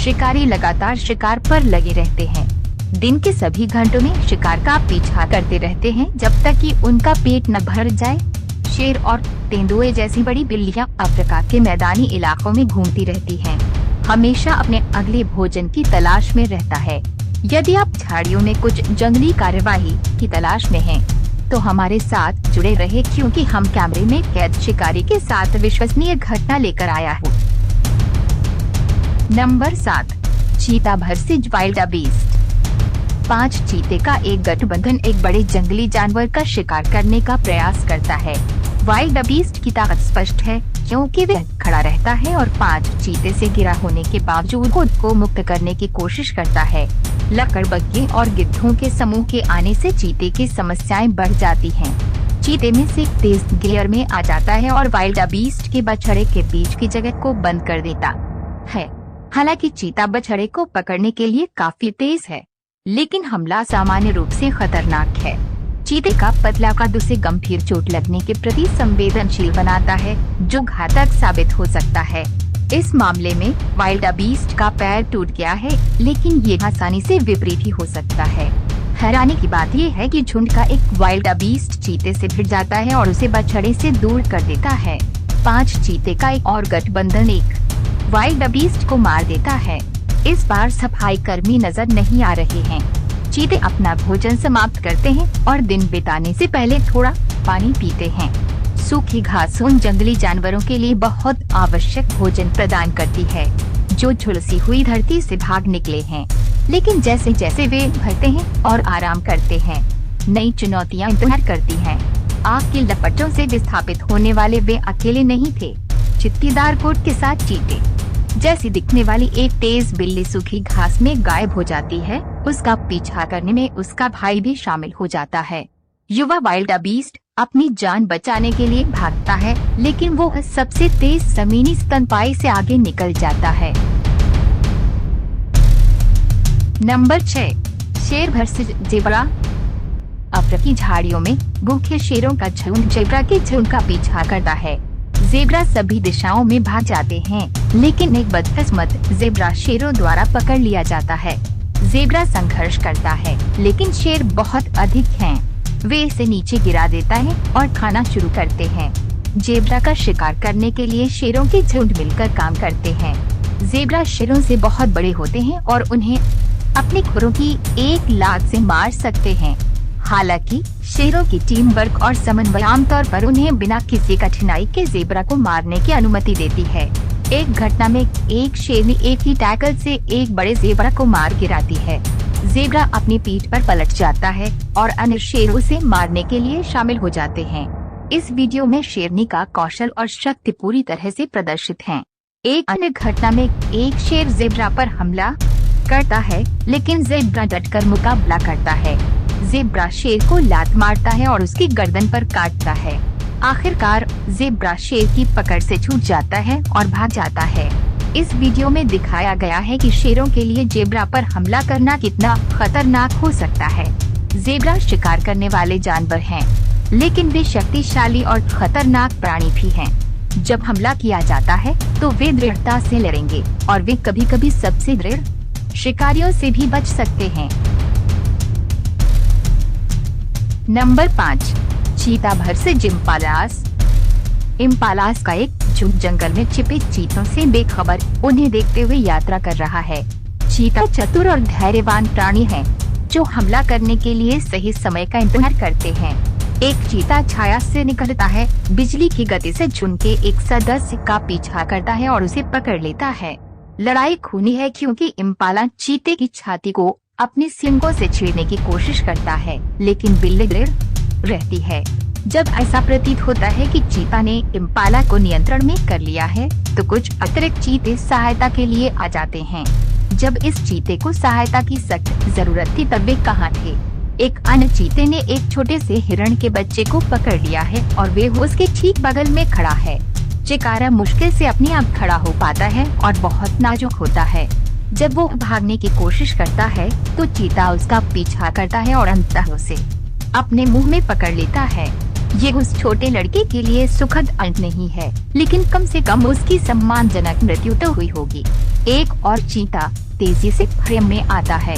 शिकारी लगातार शिकार पर लगे रहते हैं। दिन के सभी घंटों में शिकार का पीछा करते रहते हैं जब तक कि उनका पेट न भर जाए। शेर और तेंदुए जैसी बड़ी बिल्लियां अफ्रीका के मैदानी इलाकों में घूमती रहती हैं। हमेशा अपने अगले भोजन की तलाश में रहता है। यदि आप झाड़ियों में कुछ जंगली कार्यवाही की तलाश में हैं, तो हमारे साथ जुड़े रहे, क्योंकि हम कैमरे में कैद शिकारी के साथ विश्वसनीय घटना लेकर आया हूँ। नंबर 7, चीता वर्सेस वाइल्ड बीस्ट। 5 चीते का एक गठबंधन एक बड़े जंगली जानवर का शिकार करने का प्रयास करता है। वाइल्ड बीस्ट की ताकत स्पष्ट है, क्योंकि वह खड़ा रहता है और 5 चीते से घिरा होने के बावजूद खुद को मुक्त करने की कोशिश करता है। लकड़बग्घे और गिद्धों के समूह के आने से चीते की समस्याएं बढ़ जाती हैं। चीते में से तेज गियर में आ जाता है और वाइल्ड बीस्ट के बछड़े के बीच की जगह को बंद कर देता है। हालांकि चीता बछड़े को पकड़ने के लिए काफी तेज है, लेकिन हमला सामान्य रूप से खतरनाक है। चीते का पतला कद उसे गंभीर चोट लगने के प्रति संवेदनशील बनाता है, जो घातक साबित हो सकता है। इस मामले में वाइल्ड बीस्ट का पैर टूट गया है, लेकिन ये आसानी से विपरीत ही हो सकता है। हैरानी की बात यह है कि झुंड का एक वाइल्ड बीस्ट चीते से भिड़ जाता है और उसे बछड़े से दूर कर देता है। 5 चीते का एक और गठबंधन एक वाइल्ड बीस्ट को मार देता है। इस बार सफाई कर्मी नजर नहीं आ रहे हैं। चीते अपना भोजन समाप्त करते हैं और दिन बिताने से पहले थोड़ा पानी पीते हैं। सूखी घास उन जंगली जानवरों के लिए बहुत आवश्यक भोजन प्रदान करती है, जो झुलसी हुई धरती से भाग निकले हैं। लेकिन जैसे जैसे वे भरते हैं और आराम करते हैं, नई चुनौतियां इंतजार करती हैं। आग की लपटों से विस्थापित होने वाले वे अकेले नहीं थे। चित्तीदार कोट के साथ चीते जैसी दिखने वाली एक तेज बिल्ली सूखी घास में गायब हो जाती है। उसका पीछा करने में उसका भाई भी शामिल हो जाता है। युवा वाइल्ड बीस्ट अपनी जान बचाने के लिए भागता है, लेकिन वो सबसे तेज जमीनी स्तनपायी से आगे निकल जाता है। नंबर 6, शेर वर्सेस ज़ेब्रा। अफ्रीकी झाड़ियों में भूखे शेरों का झुंड ज़ेब्रा के झुंड का पीछा करता है। ज़ेब्रा सभी दिशाओं में भाग जाते हैं, लेकिन एक बदकिस्मत ज़ेब्रा शेरों द्वारा पकड़ लिया जाता है। ज़ेब्रा संघर्ष करता है, लेकिन शेर बहुत अधिक हैं। वे इसे नीचे गिरा देता है और खाना शुरू करते हैं। ज़ेब्रा का शिकार करने के लिए शेरों के झुंड मिलकर काम करते हैं। ज़ेब्रा शेरों से बहुत बड़े होते हैं और उन्हें अपने खुरों की एक लात से मार सकते हैं। हालांकि शेरों की टीम वर्क और समन्वय आमतौर पर उन्हें बिना किसी कठिनाई के ज़ेब्रा को मारने की अनुमति देती है। एक घटना में एक शेरनी एक ही टैकल से एक बड़े ज़ेब्रा को मार गिराती है। ज़ेब्रा अपनी पीठ पर पलट जाता है और अन्य शेर उसे मारने के लिए शामिल हो जाते हैं। इस वीडियो में शेरनी का कौशल और शक्ति पूरी तरह से प्रदर्शित है। एक अन्य घटना में एक शेर ज़ेब्रा पर हमला करता है, लेकिन ज़ेब्रा डटकर मुकाबला करता है। ज़ेब्रा शेर को लात मारता है और उसकी गर्दन पर काटता है। आखिरकार ज़ेब्रा शेर की पकड़ से छूट जाता है और भाग जाता है। इस वीडियो में दिखाया गया है कि शेरों के लिए ज़ेब्रा पर हमला करना कितना खतरनाक हो सकता है। ज़ेब्रा शिकार करने वाले जानवर हैं, लेकिन वे शक्तिशाली और खतरनाक प्राणी भी हैं। जब हमला किया जाता है तो वे दृढ़ता से लड़ेंगे और वे कभी-कभी सबसे दृढ़ शिकारियों से भी बच सकते हैं। नंबर 5, चीता वर्सेस इम्पालास। इम्पालास का एक झुंड जंगल में छिपे चीतों से बेखबर उन्हें देखते हुए यात्रा कर रहा है। चीता चतुर और धैर्यवान प्राणी है, जो हमला करने के लिए सही समय का इंतजार करते हैं। एक चीता छाया से निकलता है, बिजली की गति से झुंड के एक सदस्य का पीछा करता है और उसे पकड़ लेता है। लड़ाई खूनी है, क्योंकि इम्पाला चीते की छाती को अपने सींगों से छीनने की कोशिश करता है, लेकिन बिल्ली दृढ़ रहती है। जब ऐसा प्रतीत होता है कि चीता ने इम्पाला को नियंत्रण में कर लिया है, तो कुछ अतिरिक्त चीते सहायता के लिए आ जाते हैं। जब इस चीते को सहायता की सख्त जरूरत थी, तब वे कहाँ थे? एक अन्य चीते ने एक छोटे से हिरण के बच्चे को पकड़ लिया है और वे उसके ठीक बगल में खड़ा है। चिकारा मुश्किल से अपने आप खड़ा हो पाता है और बहुत नाजुक होता है। जब वो भागने की कोशिश करता है, तो चीता उसका पीछा करता है और अंततः उसे अपने मुंह में पकड़ लेता है। ये उस छोटे लड़के के लिए सुखद अंत नहीं है, लेकिन कम से कम उसकी सम्मानजनक मृत्यु तो हुई होगी। एक और चीता तेजी से फ्रेम में आता है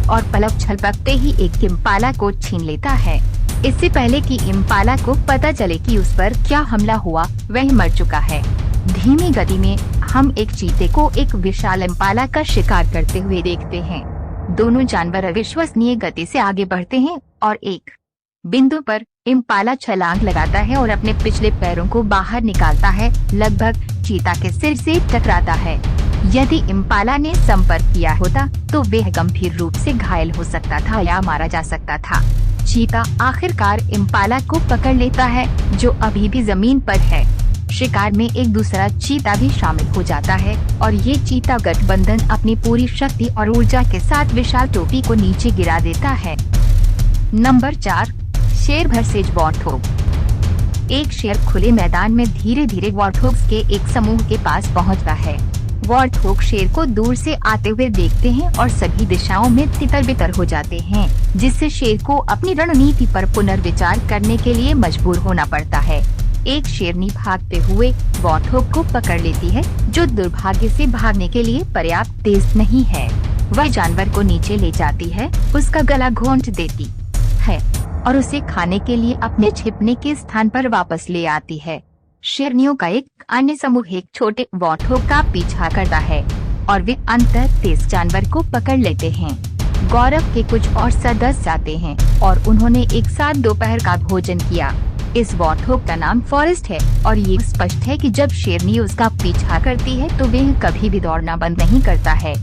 और पलक झपकते ही एक इम्पाला को छीन लेता है। इससे पहले कि इम्पाला को पता चले कि उस पर क्या हमला हुआ, वह मर चुका है। धीमी गति में हम एक चीते को एक विशाल इम्पाला का शिकार करते हुए देखते हैं। दोनों जानवर अविश्वसनीय गति से आगे बढ़ते हैं और एक बिंदु पर इम्पाला छलांग लगाता है और अपने पिछले पैरों को बाहर निकालता है, लगभग चीता के सिर से टकराता है। यदि इम्पाला ने संपर्क किया होता तो वह गंभीर रूप से घायल हो सकता था या मारा जा सकता था। चीता आखिरकार इम्पाला को पकड़ लेता है, जो अभी भी जमीन पर है। शिकार में एक दूसरा चीता भी शामिल हो जाता है और ये चीता गठबंधन अपनी पूरी शक्ति और ऊर्जा के साथ विशाल टोपी को नीचे गिरा देता है। नंबर 4, शेर वर्सेज वॉर्थोग। एक शेर खुले मैदान में धीरे धीरे वॉर्थोग्स के एक समूह के पास पहुंचता है। वॉर्थोग शेर को दूर से आते हुए देखते हैं और सभी दिशाओं में तितर बितर हो जाते हैं, जिससे शेर को अपनी रणनीति पर पुनर्विचार करने के लिए मजबूर होना पड़ता है। एक शेरनी भागते हुए वॉर्थोग को पकड़ लेती है, जो दुर्भाग्य से भागने के लिए पर्याप्त तेज नहीं है। वह जानवर को नीचे ले जाती है, उसका गला घोंट देती है और उसे खाने के लिए अपने छिपने के स्थान पर वापस ले आती है। शेरनियों का एक अन्य समूह एक छोटे वॉर्थोग का पीछा करता है और वे अंततः तेज जानवर को पकड़ लेते हैं। गौरव के कुछ और सदस्य आते हैं और उन्होंने एक साथ दोपहर का भोजन किया। इस वॉर्थोग का नाम फॉरेस्ट है और ये स्पष्ट है कि जब शेरनी उसका पीछा करती है तो वह कभी भी दौड़ना बंद नहीं करता है।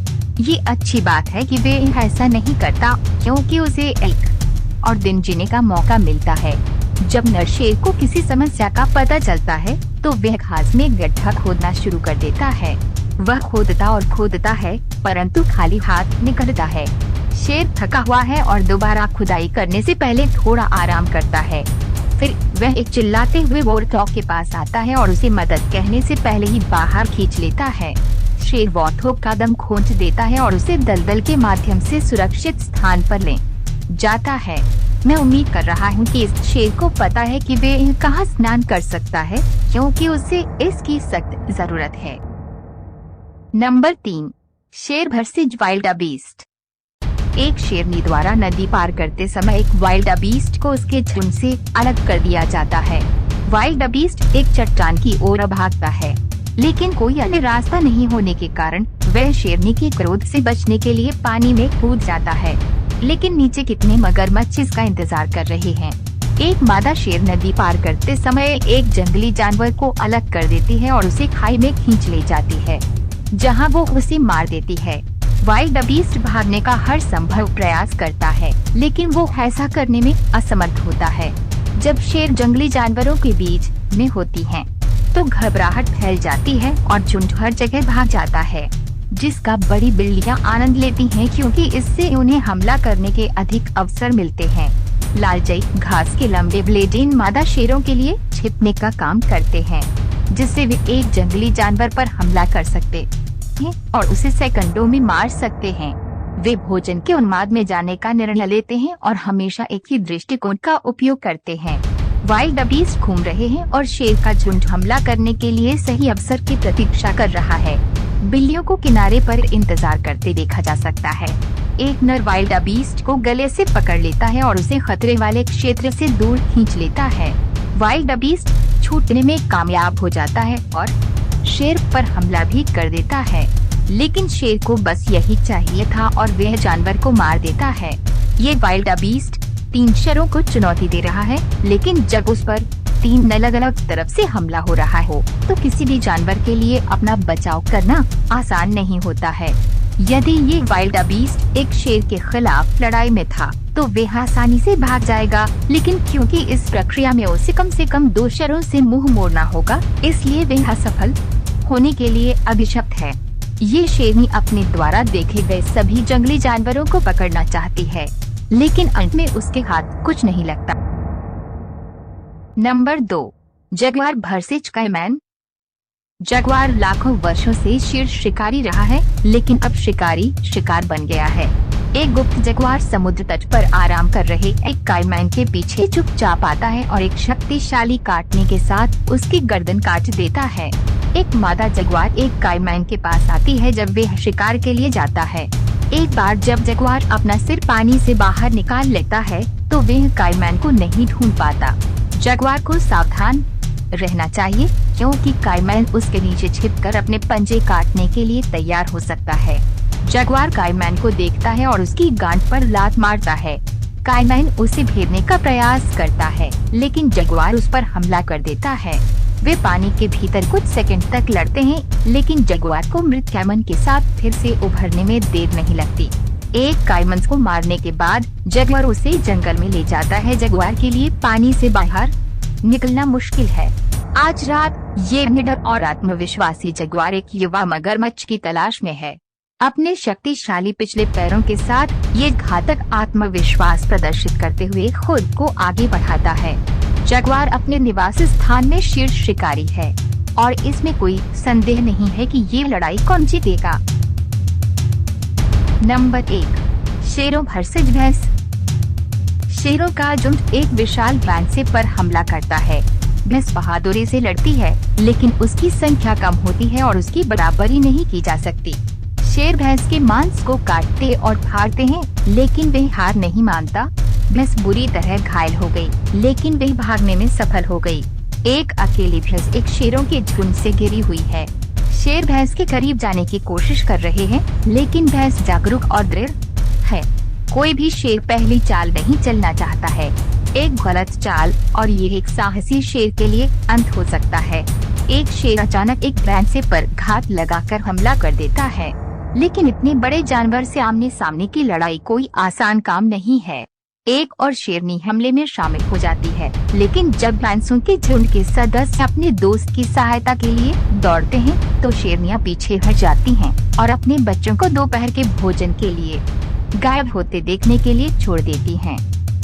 ये अच्छी बात है कि वह ऐसा नहीं करता, क्योंकि उसे एक और दिन जीने का मौका मिलता है। जब नर शेर को किसी समस्या का पता चलता है तो वह घास में गड्ढा खोदना शुरू कर देता है। वह खोदता और खोदता है, परंतु खाली हाथ निकलता है। शेर थका हुआ है और दोबारा खुदाई करने से पहले थोड़ा आराम करता है। फिर वह एक चिल्लाते हुए वॉर्थोग के पास आता है और उसे मदद कहने से पहले ही बाहर खींच लेता है। शेर वॉर्थोग का दम खींच देता है और उसे दलदल के माध्यम से सुरक्षित स्थान पर ले जाता है। मैं उम्मीद कर रहा हूँ कि इस शेर को पता है कि वे कहाँ स्नान कर सकता है, क्योंकि उसे इसकी सख्त जरूरत है। नंबर 3, शेर वर्सेज वाइल्ड बीस्ट। एक शेरनी द्वारा नदी पार करते समय एक वाइल्ड बीस्ट को उसके झुंड से अलग कर दिया जाता है। वाइल्ड बीस्ट एक चट्टान की ओर भागता है, लेकिन कोई अन्य रास्ता नहीं होने के कारण वह शेरनी के क्रोध से बचने के लिए पानी में कूद जाता है। लेकिन नीचे कितने मगरमच्छ इसका इंतजार कर रहे हैं। एक मादा शेर नदी पार करते समय एक जंगली जानवर को अलग कर देती है और उसे खाई में खींच ले जाती है, जहां वो उसे मार देती है। वाइल्ड बीस्ट भागने का हर संभव प्रयास करता है, लेकिन वो ऐसा करने में असमर्थ होता है। जब शेर जंगली जानवरों के बीच में होती है तो घबराहट फैल जाती है और झुंड हर जगह भाग जाता है, जिसका बड़ी बिल्लियां आनंद लेती हैं, क्योंकि इससे उन्हें हमला करने के अधिक अवसर मिलते हैं। लालजई घास के लंबे ब्लेड इन मादा शेरों के लिए छिपने का काम करते हैं, जिससे वे एक जंगली जानवर पर हमला कर सकते हैं और उसे सेकंडों में मार सकते हैं। वे भोजन के उन्माद में जाने का निर्णय लेते हैं और हमेशा एक ही दृष्टिकोण का उपयोग करते हैं। वाइल्ड बीस्ट घूम रहे हैं और शेर का झुंड हमला करने के लिए सही अवसर की प्रतीक्षा कर रहा है। बिल्लियों को किनारे पर इंतजार करते देखा जा सकता है। एक नर वाइल्ड बीस्ट को गले से पकड़ लेता है और उसे खतरे वाले क्षेत्र से दूर खींच लेता है। वाइल्ड बीस्ट छूटने में कामयाब हो जाता है और शेर पर हमला भी कर देता है, लेकिन शेर को बस यही चाहिए था और वह जानवर को मार देता है। ये वाइल्ड बीस्ट 3 शेरों को चुनौती दे रहा है, लेकिन जब उस पर 3 अलग अलग तरफ से हमला हो रहा हो तो किसी भी जानवर के लिए अपना बचाव करना आसान नहीं होता है। यदि ये वाइल्ड बीस्ट एक शेर के खिलाफ लड़ाई में था तो वह आसानी से भाग जाएगा, लेकिन क्योंकि इस प्रक्रिया में उसे कम से कम 2 शेरों से मुंह मोड़ना होगा, इसलिए वह असफल होने के लिए अभिशप्त है। ये शेरनी अपने द्वारा देखे गए सभी जंगली जानवरों को पकड़ना चाहती है, लेकिन अंत में उसके हाथ कुछ नहीं लगता। Number 2, jaguar versus caiman. Jaguar लाखों वर्षों से शीर्ष शिकारी रहा है, लेकिन अब शिकारी शिकार बन गया है। एक गुप्त जगुआर समुद्र तट पर आराम कर रहे एक काइमैन के पीछे चुपचाप आता है और एक शक्तिशाली काटने के साथ उसकी गर्दन काट देता है। एक मादा जगुआर एक काइमैन के पास आती है जब वह शिकार के लिए जाता है। एक बार जब जगुआर अपना सिर पानी से बाहर निकाल लेता है तो वह काइमैन को नहीं ढूंढ पाता। जगुआर को सावधान रहना चाहिए क्योंकि काइमैन उसके नीचे छिपकर अपने पंजे काटने के लिए तैयार हो सकता है। जगुआर काइमैन को देखता है और उसकी गांड पर लात मारता है। काइमैन उसे भेदने का प्रयास करता है लेकिन जगुआर उस पर हमला कर देता है। वे पानी के भीतर कुछ सेकंड तक लड़ते हैं लेकिन जगुआर को मृत काइमैन के साथ फिर से उभरने में देर नहीं लगती। एक काइमैन को मारने के बाद जगुआर उसे जंगल में ले जाता है। जगुआर के लिए पानी से बाहर निकलना मुश्किल है। आज रात ये निडर और आत्मविश्वासी जगुआर एक युवा मगरमच्छ की तलाश में है। अपने शक्तिशाली पिछले पैरों के साथ ये घातक आत्मविश्वास प्रदर्शित करते हुए खुद को आगे बढ़ाता है। जगुआर अपने निवास स्थान में शीर्ष शिकारी है और इसमें कोई संदेह नहीं है कि ये लड़ाई कौन जीतेगा। नंबर 1, शेरों वर्सेस भैंस। शेरों का झुंड एक विशाल भैंसे पर हमला करता है। भैंस बहादुरी से लड़ती है लेकिन उसकी संख्या कम होती है और उसकी बराबरी नहीं की जा सकती। शेर भैंस के मांस को काटते और फाड़ते हैं लेकिन वह हार नहीं मानता। भैंस बुरी तरह घायल हो गई लेकिन वह भागने में सफल हो गई। एक अकेली भैंस एक शेरों के झुंड से घिरी हुई है। शेर भैंस के करीब जाने की कोशिश कर रहे हैं लेकिन भैंस जागरूक और दृढ़ है। कोई भी शेर पहली चाल नहीं चलना चाहता है। एक गलत चाल और ये एक साहसी शेर के लिए अंत हो सकता है। एक शेर अचानक एक भैंसे पर घात लगाकर हमला कर देता है लेकिन इतने बड़े जानवर से आमने सामने की लड़ाई कोई आसान काम नहीं है। एक और शेरनी हमले में शामिल हो जाती है लेकिन जब भैंसों के झुंड के सदस्य अपने दोस्त की सहायता के लिए दौड़ते हैं तो शेरनियां पीछे हट जाती हैं और अपने बच्चों को दोपहर के भोजन के लिए गायब होते देखने के लिए छोड़ देती हैं।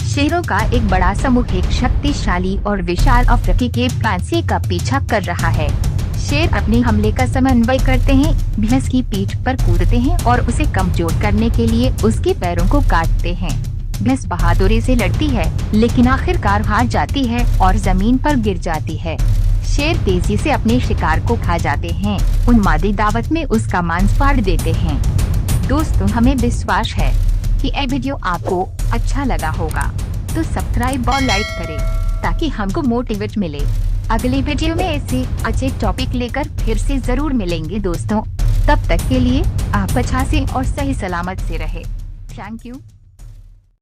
शेरों का एक बड़ा समूह एक शक्तिशाली और विशाल अफ्रीकी के भैंसे का पीछा कर रहा है। शेर अपने हमले का समन्वय करते हैं, भैंस की पीठ पर कूदते हैं और उसे कमजोर करने के लिए उसके पैरों को काटते हैं। भैंस बहादुरी से लड़ती है लेकिन आखिरकार हार जाती है और जमीन पर गिर जाती है। शेर तेजी से अपने शिकार को खा जाते हैं। उन्मादी दावत में उसका मांस फाड़ देते हैं। दोस्तों, हमें विश्वास है कि ये वीडियो आपको अच्छा लगा होगा, तो सब्सक्राइब और लाइक करें ताकि हमको मोटिवेट मिले। अगले वीडियो में ऐसे अच्छे टॉपिक लेकर फिर से जरूर मिलेंगे दोस्तों। तब तक के लिए आप अच्छा से और सही सलामत से रहे। Thank you.